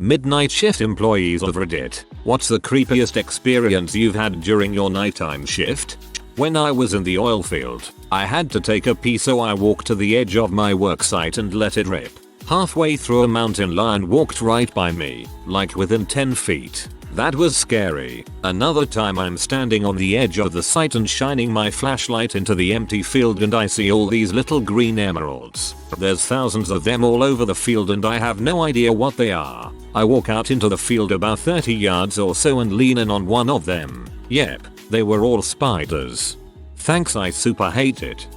Midnight shift employees of Reddit. What's the creepiest experience you've had during your nighttime shift? When I was in the oil field, I had to take a pee, so I walked to the edge of my work site and let it rip. Halfway through, a mountain lion walked right by me, like within 10 feet. That was scary. Another time I'm standing on the edge of the site and shining my flashlight into the empty field, and I see all these little green emeralds. There's thousands of them all over the field and I have no idea what they are. I walk out into the field about 30 yards or so and lean in on one of them. Yep, they were all spiders. Thanks, I super hate it.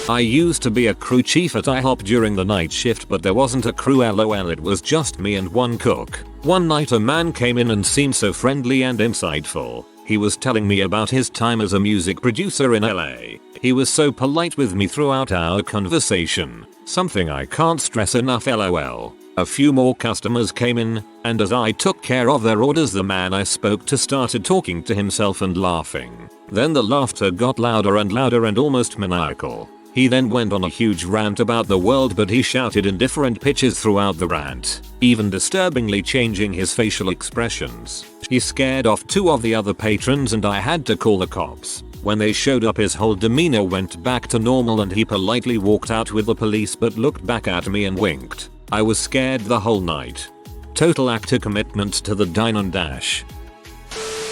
I used to be a crew chief at IHOP during the night shift, but there wasn't a crew, lol, it was just me and one cook. One night a man came in and seemed so friendly and insightful. He was telling me about his time as a music producer in LA. He was so polite with me throughout our conversation. Something I can't stress enough, lol. A few more customers came in, and as I took care of their orders, the man I spoke to started talking to himself and laughing. Then the laughter got louder and louder and almost maniacal. He then went on a huge rant about the world, but he shouted in different pitches throughout the rant, even disturbingly changing his facial expressions. He scared off 2 of the other patrons and I had to call the cops. When they showed up, his whole demeanor went back to normal and he politely walked out with the police but looked back at me and winked. I was scared the whole night. Total actor commitment to the dine and dash.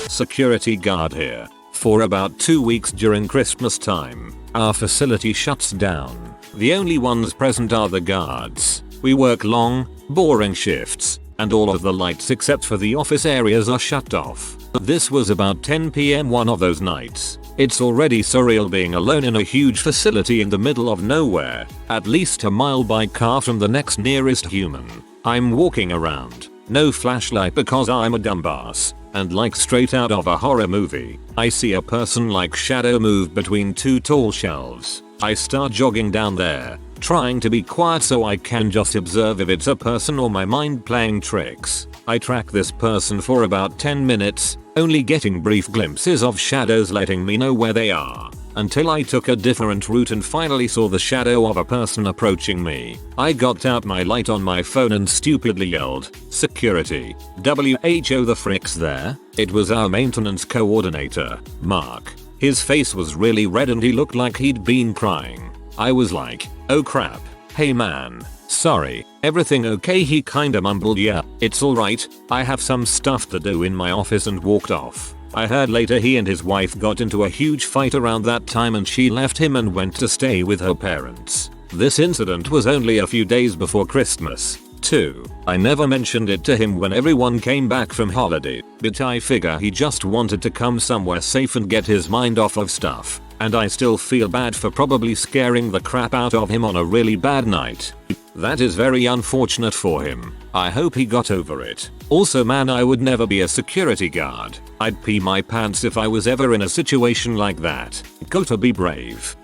Security guard here. For about 2 weeks during Christmas time, our facility shuts down. The only ones present are the guards. We work long, boring shifts, and all of the lights except for the office areas are shut off. This was about 10 PM one of those nights. It's already surreal being alone in a huge facility in the middle of nowhere, at least a mile by car from the next nearest human. I'm walking around, no flashlight because I'm a dumbass, and like straight out of a horror movie, I see a person like shadow move between 2 tall shelves. I start jogging down there, trying to be quiet so I can just observe if it's a person or my mind playing tricks. I track this person for about 10 minutes, only getting brief glimpses of shadows letting me know where they are, until I took a different route and finally saw the shadow of a person approaching me. I got out my light on my phone and stupidly yelled, "Security, WHO, the frick's there?" It was our maintenance coordinator, Mark. His face was really red and he looked like he'd been crying. I was like, "Oh crap, hey man, sorry, everything okay?" He kinda mumbled, "Yeah, it's alright, I have some stuff to do in my office," and walked off. I heard later he and his wife got into a huge fight around that time and she left him and went to stay with her parents. This incident was only a few days before Christmas, too. I never mentioned it to him when everyone came back from holiday, but I figure he just wanted to come somewhere safe and get his mind off of stuff. And I still feel bad for probably scaring the crap out of him on a really bad night. That is very unfortunate for him. I hope he got over it. Also, man, I would never be a security guard. I'd pee my pants if I was ever in a situation like that. Gotta be brave.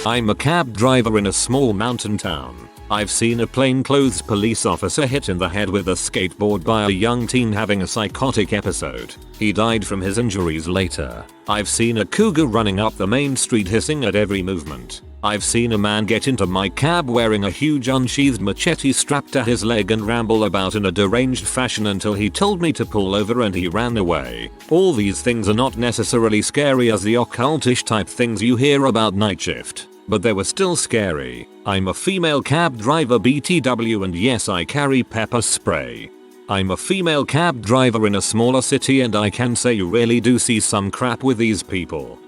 I'm a cab driver in a small mountain town. I've seen a plainclothes police officer hit in the head with a skateboard by a young teen having a psychotic episode. He died from his injuries later. I've seen a cougar running up the main street hissing at every movement. I've seen a man get into my cab wearing a huge unsheathed machete strapped to his leg and ramble about in a deranged fashion until he told me to pull over and he ran away. All these things are not necessarily scary as the occultish type things you hear about night shift, but they were still scary. I'm a female cab driver BTW, and yes, I carry pepper spray. I'm a female cab driver in a smaller city and I can say you really do see some crap with these people.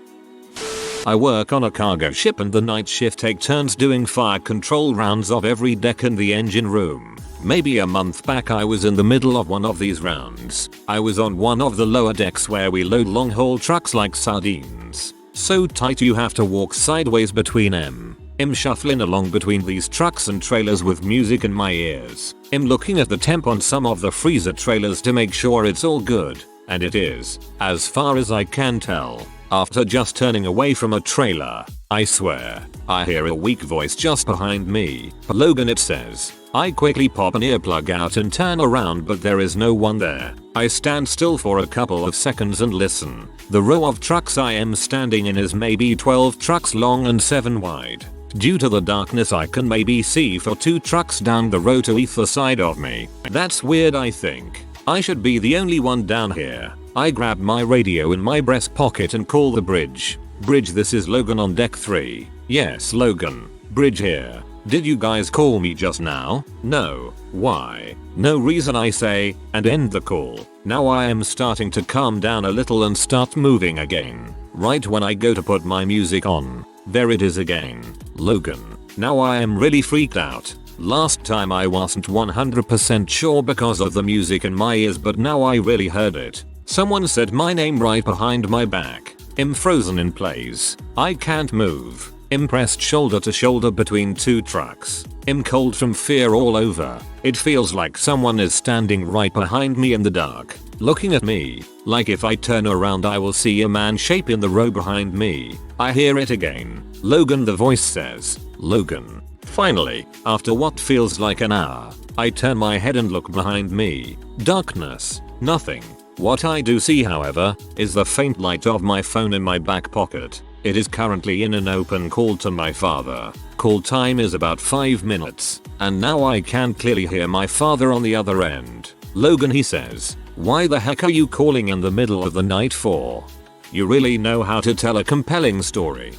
I work on a cargo ship and the night shift take turns doing fire control rounds of every deck in the engine room. Maybe a month back I was in the middle of one of these rounds. I was on one of the lower decks where we load long haul trucks like sardines. So tight you have to walk sideways between them. I'm shuffling along between these trucks and trailers with music in my ears. I'm looking at the temp on some of the freezer trailers to make sure it's all good. And it is, as far as I can tell. After just turning away from a trailer, I swear, I hear a weak voice just behind me. "Logan," it says. I quickly pop an earplug out and turn around, but there is no one there. I stand still for a couple of seconds and listen. The row of trucks I am standing in is maybe 12 trucks long and 7 wide. Due to the darkness I can maybe see for 2 trucks down the road to either side of me. That's weird. I think I should be the only one down here. I grab my radio in my breast pocket and call the bridge. Bridge, this is Logan on deck 3. Yes, Logan. Bridge here. Did you guys call me just now? No. Why? No reason, I say, and end the call. Now I am starting to calm down a little and start moving again. Right when I go to put my music on, there it is again. Logan. Now I am really freaked out. Last time I wasn't 100% sure because of the music in my ears, but now I really heard it. Someone said my name right behind my back. I'm frozen in place. I can't move. I'm pressed shoulder to shoulder between 2 trucks. I'm cold from fear all over. It feels like someone is standing right behind me in the dark, looking at me. Like if I turn around I will see a man shape in the row behind me. I hear it again. Logan, the voice says. Logan. Finally, after what feels like an hour, I turn my head and look behind me. Darkness. Nothing. What I do see, however, is the faint light of my phone in my back pocket. It is currently in an open call to my father. Call time is about 5 minutes, and now I can clearly hear my father on the other end. Logan, he says, why the heck are you calling in the middle of the night for? You really know how to tell a compelling story.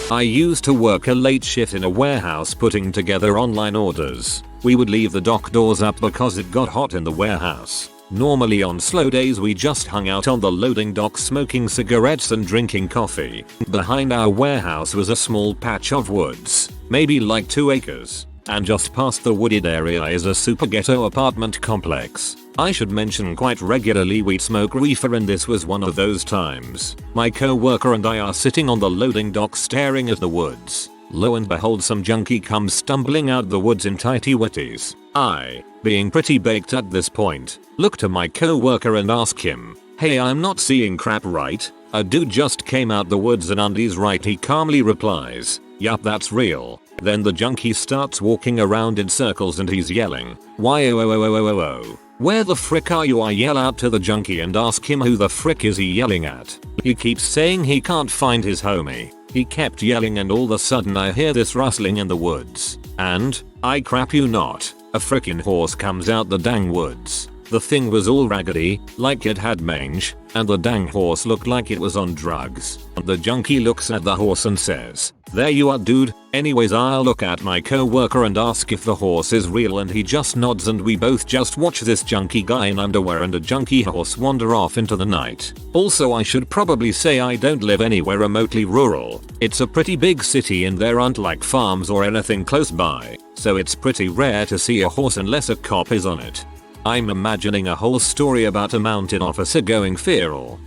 I used to work a late shift in a warehouse putting together online orders. We would leave the dock doors up because it got hot in the warehouse. Normally on slow days we just hung out on the loading dock smoking cigarettes and drinking coffee. Behind our warehouse was a small patch of woods, maybe like 2 acres. And just past the wooded area is a super ghetto apartment complex. I should mention quite regularly we'd smoke reefer, and this was one of those times. My co-worker and I are sitting on the loading dock staring at the woods. Lo and behold, some junkie comes stumbling out the woods in tighty whities. I, being pretty baked at this point, look to my co-worker and ask him, hey, I'm not seeing crap right? A dude just came out the woods and undies right. He calmly replies, yup, that's real. Then the junkie starts walking around in circles and he's yelling, why oh. Where the frick are you? I yell out to the junkie and ask him who the frick is he yelling at. He keeps saying he can't find his homie. He kept yelling and all of a sudden I hear this rustling in the woods. And, I crap you not, a frickin' horse comes out the dang woods. The thing was all raggedy, like it had mange, and the dang horse looked like it was on drugs. The junkie looks at the horse and says, there you are dude. Anyways, I'll look at my co-worker and ask if the horse is real, and he just nods, and we both just watch this junkie guy in underwear and a junkie horse wander off into the night. Also, I should probably say I don't live anywhere remotely rural. It's a pretty big city and there aren't like farms or anything close by, so it's pretty rare to see a horse unless a cop is on it. I'm imagining a whole story about a mounted officer going feral.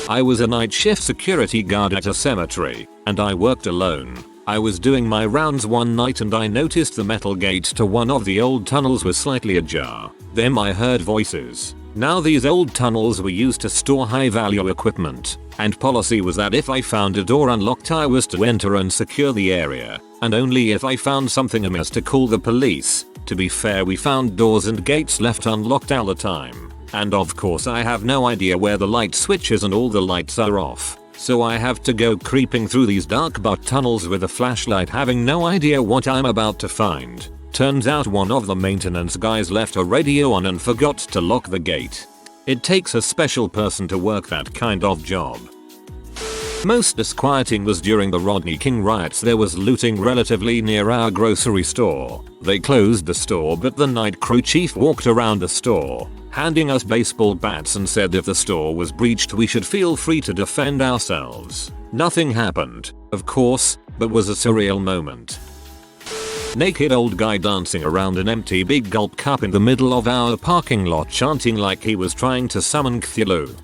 I was a night shift security guard at a cemetery, and I worked alone. I was doing my rounds one night and I noticed the metal gate to one of the old tunnels was slightly ajar. Then I heard voices. Now these old tunnels were used to store high value equipment, and policy was that if I found a door unlocked I was to enter and secure the area, and only if I found something amiss to call the police. To be fair, we found doors and gates left unlocked all the time. And of course I have no idea where the light switch is and all the lights are off. So I have to go creeping through these dark butt tunnels with a flashlight, having no idea what I'm about to find. Turns out one of the maintenance guys left a radio on and forgot to lock the gate. It takes a special person to work that kind of job. Most disquieting was during the Rodney King riots. There was looting relatively near our grocery store. They closed the store, but the night crew chief walked around the store, handing us baseball bats and said if the store was breached we should feel free to defend ourselves. Nothing happened, of course, but was a surreal moment. Naked old guy dancing around an empty big gulp cup in the middle of our parking lot, chanting like he was trying to summon Cthulhu.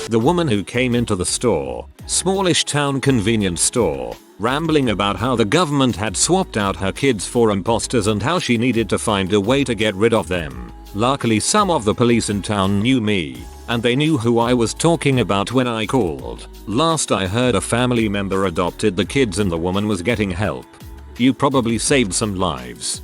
The woman who came into the store, smallish town convenience store, rambling about how the government had swapped out her kids for imposters and how she needed to find a way to get rid of them. Luckily some of the police in town knew me, and they knew who I was talking about when I called. Last I heard, a family member adopted the kids and the woman was getting help. You probably saved some lives.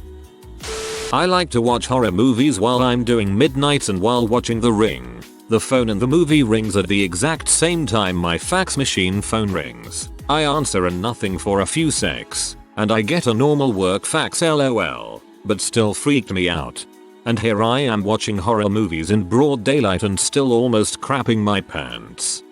I like to watch horror movies while I'm doing midnights and while watching The Ring. The phone in the movie rings at the exact same time my fax machine phone rings. I answer and nothing for a few secs, and I get a normal work fax lol, but still freaked me out. And here I am watching horror movies in broad daylight and still almost crapping my pants.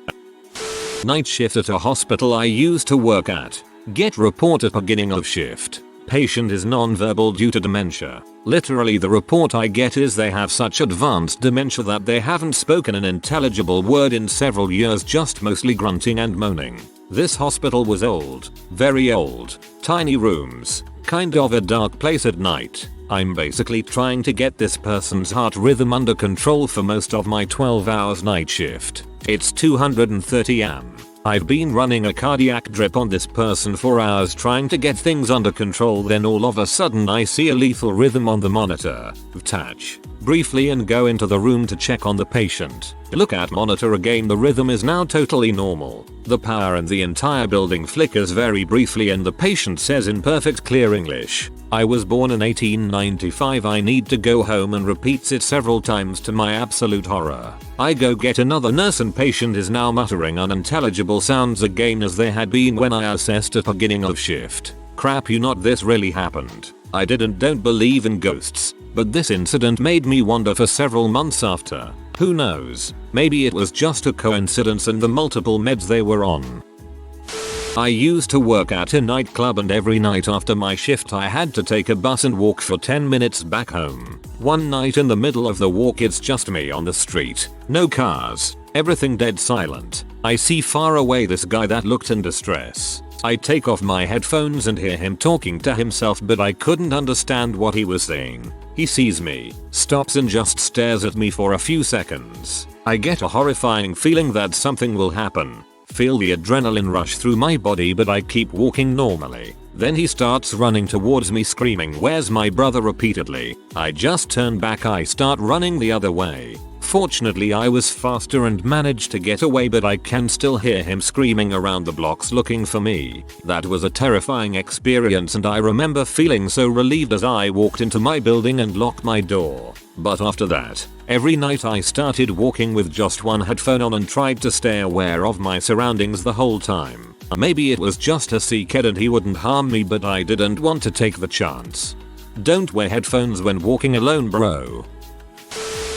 Night shift at a hospital I used to work at. Get report at beginning of shift. Patient is non-verbal due to dementia. Literally the report I get is they have such advanced dementia that they haven't spoken an intelligible word in several years, just mostly grunting and moaning. This hospital was old, very old, tiny rooms, kind of a dark place at night. I'm basically trying to get this person's heart rhythm under control for most of my 12 hours night shift. It's 230 am. I've been running a cardiac drip on this person for hours trying to get things under control, then all of a sudden I see a lethal rhythm on the monitor. Touch briefly and go into the room to check on the patient. Look at monitor again, the rhythm is now totally normal. The power in the entire building flickers very briefly and the patient says in perfect clear English, "I was born in 1895, I need to go home," and repeats it several times to my absolute horror. I go get another nurse and patient is now muttering unintelligible sounds again as they had been when I assessed at beginning of shift. Crap, you not this really happened. I don't believe in ghosts, but this incident made me wonder for several months after. Who knows, maybe it was just a coincidence and the multiple meds they were on. I used to work at a nightclub and every night after my shift I had to take a bus and walk for 10 minutes back home. One night in the middle of the walk it's just me on the street. No cars. Everything dead silent. I see far away this guy that looked in distress. I take off my headphones and hear him talking to himself, but I couldn't understand what he was saying. He sees me, stops and just stares at me for a few seconds. I get a horrifying feeling that something will happen. Feel the adrenaline rush through my body, but I keep walking normally. Then he starts running towards me screaming, "Where's my brother?" repeatedly. I just turn back, I start running the other way. Fortunately I was faster and managed to get away, but I can still hear him screaming around the blocks looking for me. That was a terrifying experience and I remember feeling so relieved as I walked into my building and locked my door. But after that, every night I started walking with just one headphone on and tried to stay aware of my surroundings the whole time. Maybe it was just a sea kid and he wouldn't harm me, but I didn't want to take the chance. Don't wear headphones when walking alone, bro.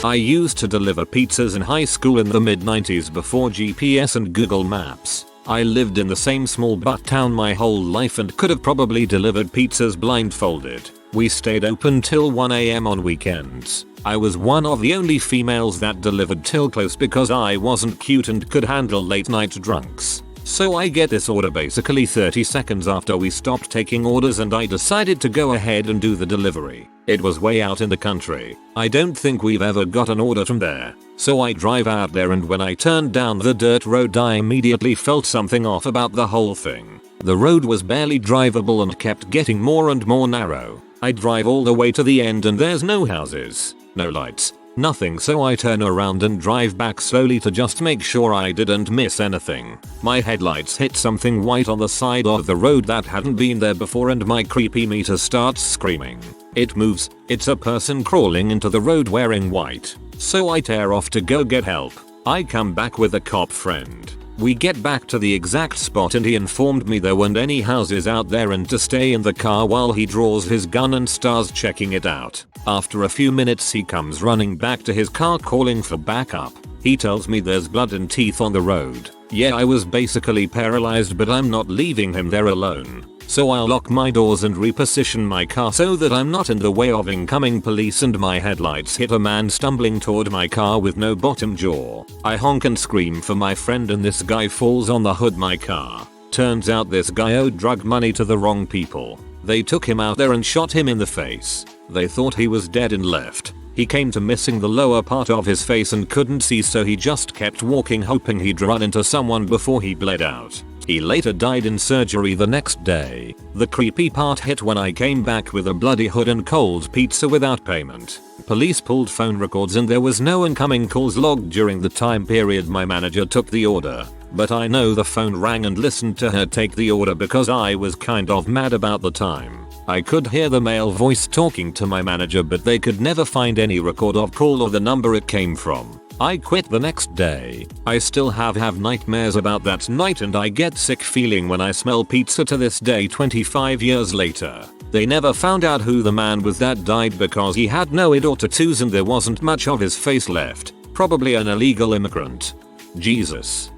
I used to deliver pizzas in high school in the mid-90s before GPS and Google Maps. I lived in the same small butt town my whole life and could have probably delivered pizzas blindfolded. We stayed open till 1 am on weekends. I was one of the only females that delivered till close because I wasn't cute and could handle late night drunks. So I get this order basically 30 seconds after we stopped taking orders and I decided to go ahead and do the delivery. It was way out in the country. I don't think we've ever got an order from there. So I drive out there and when I turned down the dirt road I immediately felt something off about the whole thing. The road was barely drivable and kept getting more and more narrow. I drive all the way to the end and there's no houses, no lights, nothing, so I turn around and drive back slowly to just make sure I didn't miss anything. My headlights hit something white on the side of the road that hadn't been there before and my creepy meter starts screaming. It moves, it's a person crawling into the road wearing white. So I tear off to go get help. I come back with a cop friend. We get back to the exact spot and he informed me there weren't any houses out there and to stay in the car while he draws his gun and starts checking it out. After a few minutes he comes running back to his car calling for backup. He tells me there's blood and teeth on the road. Yeah, I was basically paralyzed, but I'm not leaving him there alone. So I'll lock my doors and reposition my car so that I'm not in the way of incoming police, and my headlights hit a man stumbling toward my car with no bottom jaw. I honk and scream for my friend and this guy falls on the hood my car. Turns out this guy owed drug money to the wrong people. They took him out there and shot him in the face. They thought he was dead and left. He came to missing the lower part of his face and couldn't see, so he just kept walking hoping he'd run into someone before he bled out. He later died in surgery the next day. The creepy part hit when I came back with a bloody hood and cold pizza without payment. Police pulled phone records and there was no incoming calls logged during the time period my manager took the order. But I know the phone rang and listened to her take the order because I was kind of mad about the time. I could hear the male voice talking to my manager, but they could never find any record of call or the number it came from. I quit the next day. I still have nightmares about that night and I get sick feeling when I smell pizza to this day 25 years later. They never found out who the man was that died because he had no id or tattoos and there wasn't much of his face left. Probably an illegal immigrant. Jesus.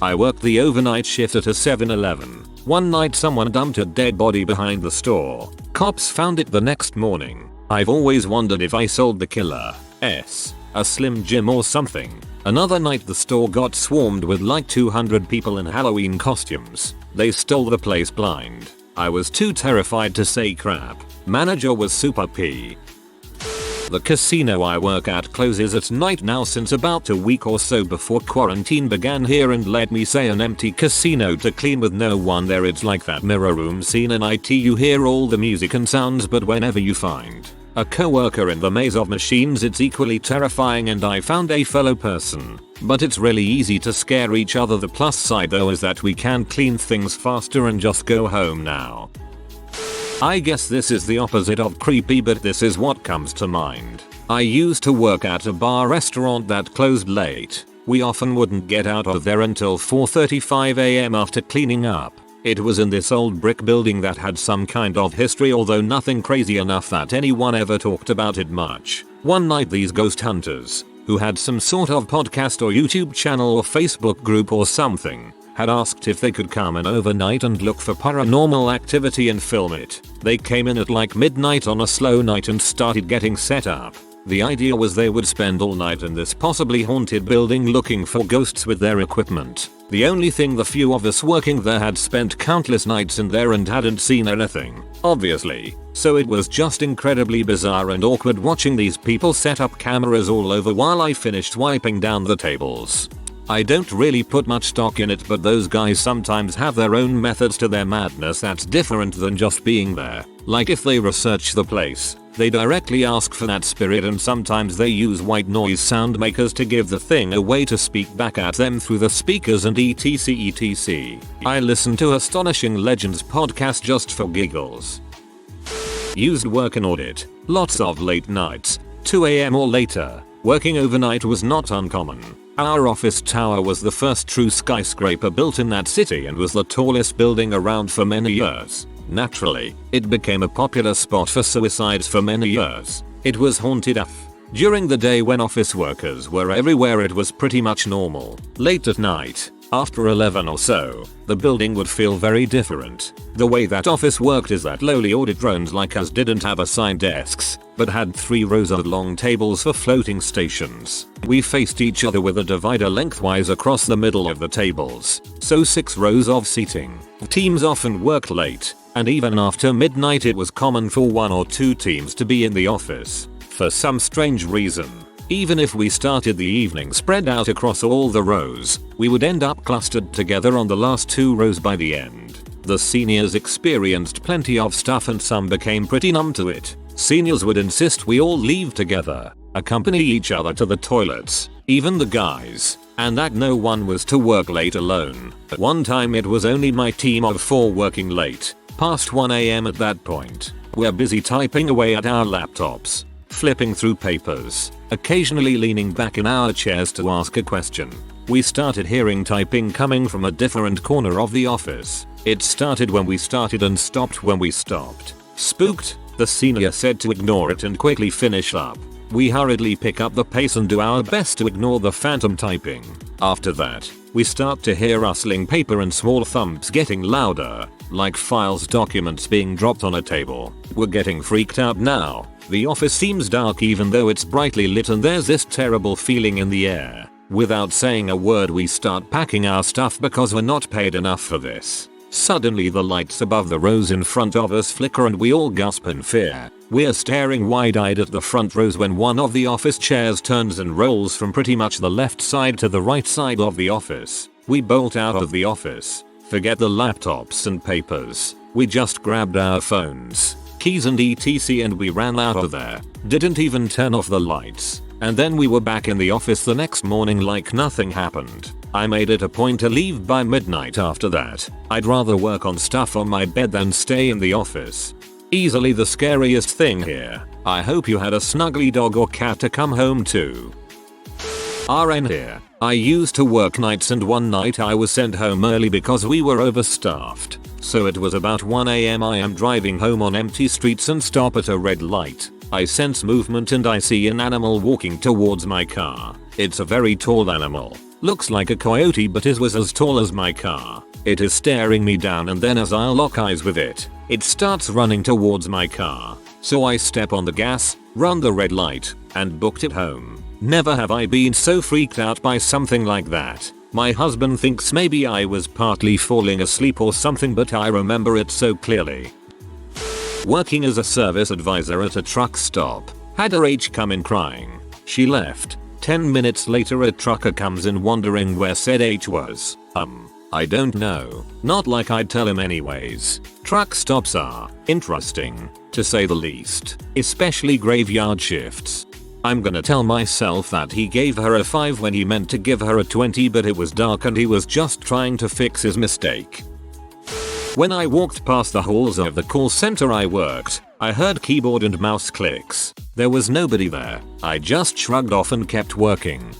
I worked the overnight shift at a 7-Eleven. One night someone dumped a dead body behind the store. Cops found it the next morning. I've always wondered if I sold the killer a Slim Jim or something. Another night the store got swarmed with like 200 people in Halloween costumes. They stole the place blind. I was too terrified to say crap. Manager was super P. The casino I work at closes at night now since about a week or so before quarantine began here, and let me say an empty casino to clean with no one there. It's like that mirror room scene in IT. You hear all the music and sounds, but whenever you find a coworker in the maze of machines it's equally terrifying, and I found a fellow person. But it's really easy to scare each other. The plus side though is that we can clean things faster and just go home now. I guess this is the opposite of creepy, but this is what comes to mind. I used to work at a bar restaurant that closed late. We often wouldn't get out of there until 4:35 AM after cleaning up. It was in this old brick building that had some kind of history, although nothing crazy enough that anyone ever talked about it much. One night these ghost hunters, who had some sort of podcast or YouTube channel or Facebook group or something, had asked if they could come in overnight and look for paranormal activity and film it. They came in at like midnight on a slow night and started getting set up. The idea was they would spend all night in this possibly haunted building looking for ghosts with their equipment. The only thing, the few of us working there had spent countless nights in there and hadn't seen anything, obviously. So it was just incredibly bizarre and awkward watching these people set up cameras all over while I finished wiping down the tables. I don't really put much stock in it, but those guys sometimes have their own methods to their madness that's different than just being there. Like if they research the place, they directly ask for that spirit, and sometimes they use white noise sound makers to give the thing a way to speak back at them through the speakers and etc. I listen to Astonishing Legends podcast just for giggles. Used work and audit. Lots of late nights, 2 AM or later. Working overnight was not uncommon. Our office tower was the first true skyscraper built in that city and was the tallest building around for many years. Naturally, it became a popular spot for suicides for many years. It was haunted AF. During the day when office workers were everywhere it was pretty much normal. Late at night, after 11 or so, the building would feel very different. The way that office worked is that lowly audit drones like us didn't have assigned desks, but had 3 rows of long tables for floating stations. We faced each other with a divider lengthwise across the middle of the tables, so 6 rows of seating. Teams often worked late, and even after midnight it was common for 1 or 2 teams to be in the office. For some strange reason, even if we started the evening spread out across all the rows, we would end up clustered together on the last 2 rows by the end. The seniors experienced plenty of stuff and some became pretty numb to it. Seniors would insist we all leave together, accompany each other to the toilets, even the guys, and that no one was to work late alone. At one time it was only my team of 4 working late, past 1 AM at that point. We're busy typing away at our laptops, flipping through papers, occasionally leaning back in our chairs to ask a question. We started hearing typing coming from a different corner of the office. It started when we started and stopped when we stopped. Spooked, the senior said to ignore it and quickly finish up. We hurriedly pick up the pace and do our best to ignore the phantom typing. After that, we start to hear rustling paper and small thumps getting louder, like files, documents being dropped on a table. We're getting freaked out now. The office seems dark even though it's brightly lit, and there's this terrible feeling in the air. Without saying a word we start packing our stuff because we're not paid enough for this. Suddenly the lights above the rows in front of us flicker and we all gasp in fear. We're staring wide-eyed at the front rows when one of the office chairs turns and rolls from pretty much the left side to the right side of the office. We bolt out of the office. Forget the laptops and papers. We just grabbed our phones, keys and etc. and we ran out of there. Didn't even turn off the lights. And then we were back in the office the next morning like nothing happened. I made it a point to leave by midnight after that. I'd rather work on stuff on my bed than stay in the office. Easily the scariest thing here. I hope you had a snuggly dog or cat to come home to. RN here. I used to work nights and one night I was sent home early because we were overstaffed. So it was about 1 AM. I am driving home on empty streets and stop at a red light. I sense movement and I see an animal walking towards my car. It's a very tall animal. Looks like a coyote but it was as tall as my car. It is staring me down and then as I lock eyes with it, it starts running towards my car. So I step on the gas, run the red light, and booked it home. Never have I been so freaked out by something like that. My husband thinks maybe I was partly falling asleep or something but I remember it so clearly. Working as a service advisor at a truck stop. Had her H come in crying. She left. 10 minutes later a trucker comes in wondering where said H was. I don't know. Not like I'd tell him anyways. Truck stops are interesting, to say the least. Especially graveyard shifts. I'm gonna tell myself that he gave her a 5 when he meant to give her a 20 but it was dark and he was just trying to fix his mistake. When I walked past the halls of the call center I worked, I heard keyboard and mouse clicks. There was nobody there. I just shrugged off and kept working.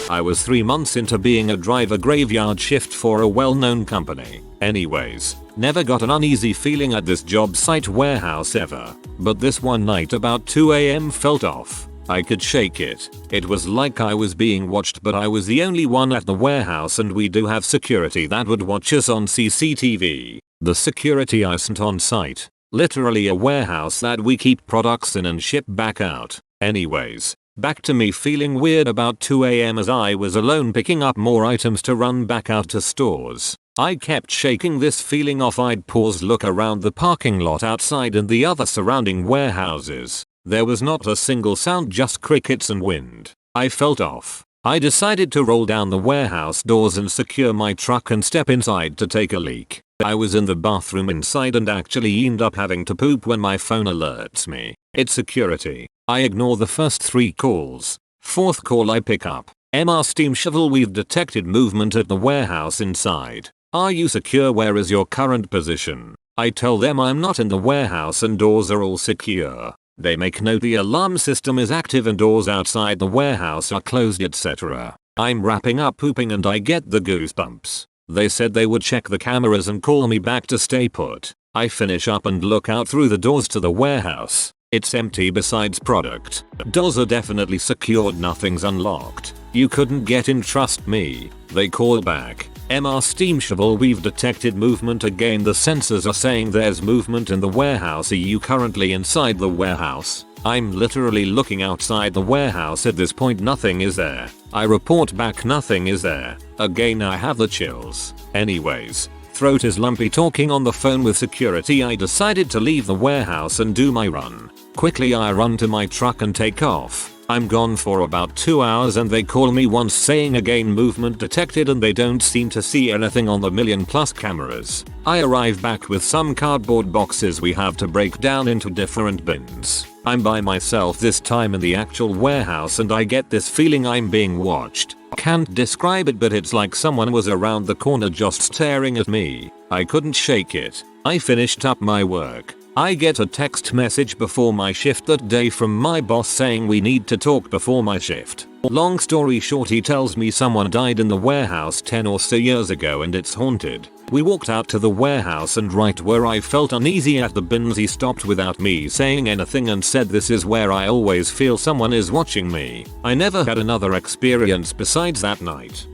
I was 3 months into being a driver graveyard shift for a well-known company. Anyways, never got an uneasy feeling at this job site warehouse ever. But this one night about 2 AM felt off. I could shake it. It was like I was being watched but I was the only one at the warehouse and we do have security that would watch us on CCTV. The security isn't on site. Literally a warehouse that we keep products in and ship back out. Anyways, back to me feeling weird about 2 AM as I was alone picking up more items to run back out to stores. I kept shaking this feeling off. I'd pause, look around the parking lot outside and the other surrounding warehouses. There was not a single sound, just crickets and wind. I felt off. I decided to roll down the warehouse doors and secure my truck and step inside to take a leak. I was in the bathroom inside and actually end up having to poop when my phone alerts me. It's security. I ignore the first 3 calls. 4th call I pick up. MR Steam Shovel, we've detected movement at the warehouse inside. Are you secure? Where is your current position? I tell them I'm not in the warehouse and doors are all secure. They make note the alarm system is active and doors outside the warehouse are closed, etc. I'm wrapping up pooping and I get the goosebumps. They said they would check the cameras and call me back to stay put. I finish up and look out through the doors to the warehouse. It's empty besides product. Doors are definitely secured, nothing's unlocked. You couldn't get in, trust me. They call back. MR Steam Shovel, we've detected movement again. The sensors are saying there's movement in the warehouse. Are you currently inside the warehouse? I'm literally looking outside the warehouse at this point. Nothing is there. I report back, nothing is there. Again I have the chills. Anyways, throat is lumpy. Talking on the phone with security, I decided to leave the warehouse and do my run. Quickly I run to my truck and take off. I'm gone for about 2 hours and they call me once saying again movement detected and they don't seem to see anything on the million+ cameras. I arrive back with some cardboard boxes we have to break down into different bins. I'm by myself this time in the actual warehouse and I get this feeling I'm being watched. Can't describe it but it's like someone was around the corner just staring at me. I couldn't shake it. I finished up my work. I get a text message before my shift that day from my boss saying we need to talk before my shift. Long story short, he tells me someone died in the warehouse 10 or so years ago and it's haunted. We walked out to the warehouse and right where I felt uneasy at the bins he stopped without me saying anything and said, this is where I always feel someone is watching me. I never had another experience besides that night.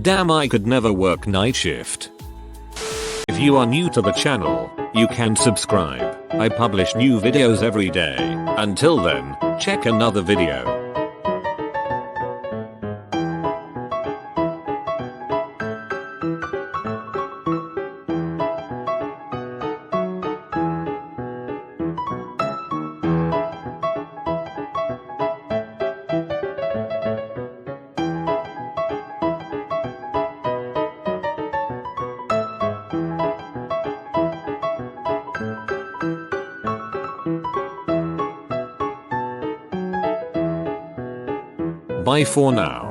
Damn, I could never work night shift. If you are new to the channel, you can subscribe. I publish new videos every day. Until then, check another video. Bye for now.